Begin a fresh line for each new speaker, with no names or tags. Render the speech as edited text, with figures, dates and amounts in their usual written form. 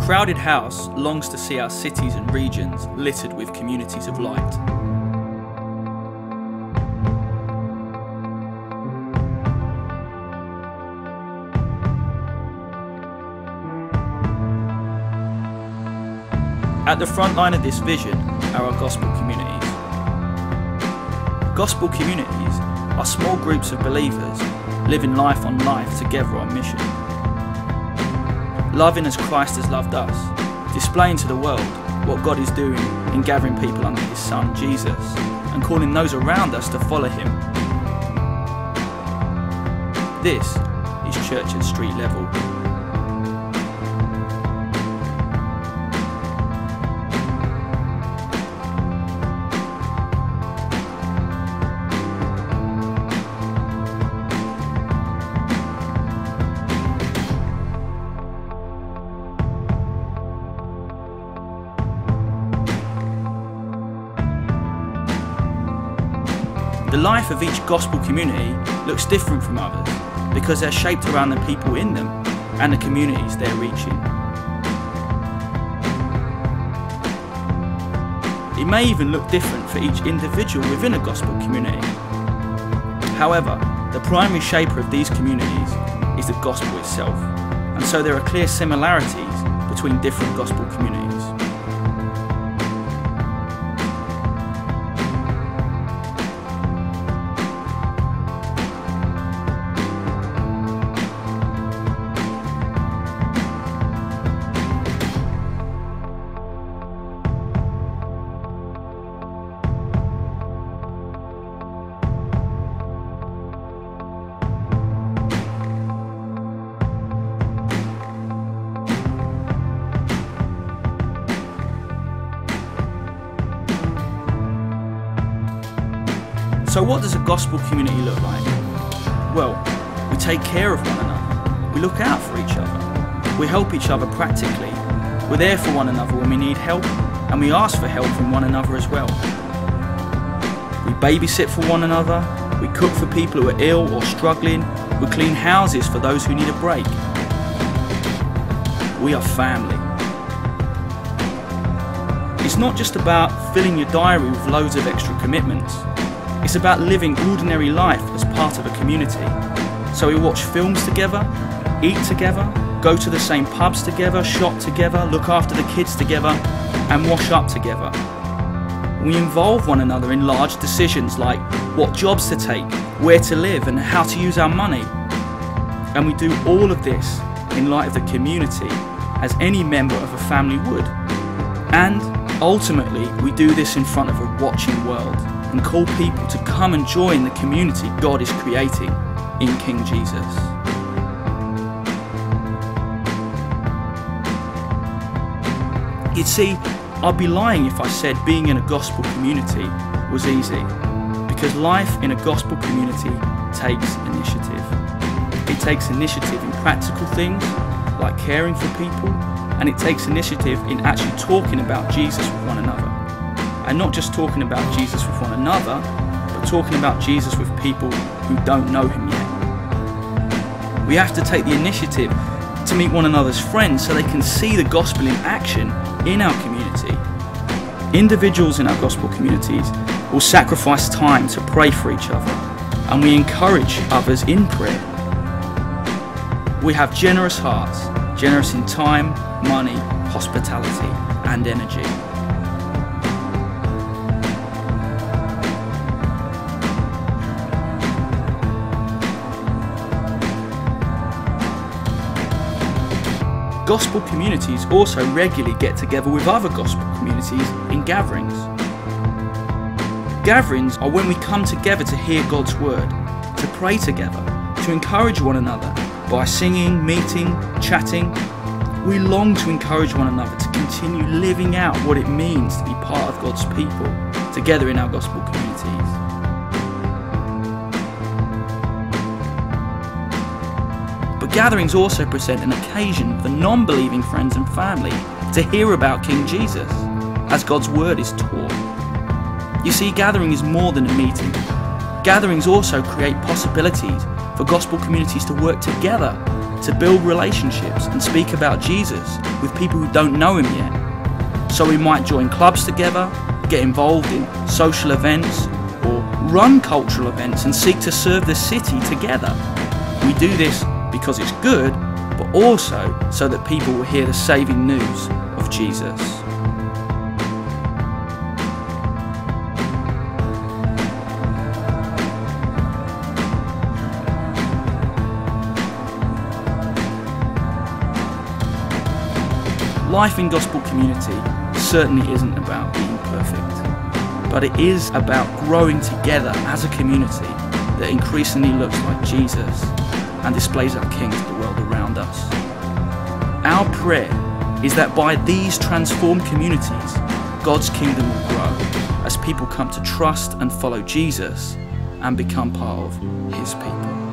crowded house longs to see our cities and regions littered with communities of light. At the front line of this vision are our gospel communities. Gospel communities are small groups of believers living life on life together on mission. Loving as Christ has loved us, displaying to the world what God is doing in gathering people under His Son, Jesus, and calling those around us to follow Him. This is church at street level. The life of each gospel community looks different from others because they're shaped around the people in them and the communities they're reaching. It may even look different for each individual within a gospel community. However, the primary shaper of these communities is the gospel itself, and so there are clear similarities between different gospel communities. So what does a gospel community look like? Well, we take care of one another, we look out for each other, we help each other practically, we're there for one another when we need help, and we ask for help from one another as well. We babysit for one another, we cook for people who are ill or struggling, we clean houses for those who need a break. We are family. It's not just about filling your diary with loads of extra commitments. It's about living ordinary life as part of a community. So we watch films together, eat together, go to the same pubs together, shop together, look after the kids together, and wash up together. We involve one another in large decisions like what jobs to take, where to live, and how to use our money. And we do all of this in light of the community, as any member of a family would. And ultimately, we do this in front of a watching world, and call people to come and join the community God is creating in King Jesus. You'd see, I'd be lying if I said being in a gospel community was easy, because life in a gospel community takes initiative. It takes initiative in practical things, like caring for people, and it takes initiative in actually talking about Jesus with one another. And not just talking about Jesus with one another, but talking about Jesus with people who don't know Him yet. We have to take the initiative to meet one another's friends so they can see the gospel in action in our community. Individuals in our gospel communities will sacrifice time to pray for each other, and we encourage others in prayer. We have generous hearts, generous in time, money, hospitality, and energy. Gospel communities also regularly get together with other gospel communities in gatherings. Gatherings are when we come together to hear God's word, to pray together, to encourage one another by singing, meeting, chatting. We long to encourage one another to continue living out what it means to be part of God's people together in our gospel communities. But gatherings also present an occasion for non-believing friends and family to hear about King Jesus as God's word is taught. You see, gathering is more than a meeting. Gatherings also create possibilities for gospel communities to work together to build relationships and speak about Jesus with people who don't know him yet. So we might join clubs together, get involved in social events, or run cultural events and seek to serve the city together. We do this because it's good, but also so that people will hear the saving news of Jesus. Life in gospel community certainly isn't about being perfect, but it is about growing together as a community that increasingly looks like Jesus and displays our King to the world around us. Our prayer is that by these transformed communities, God's kingdom will grow as people come to trust and follow Jesus and become part of his people.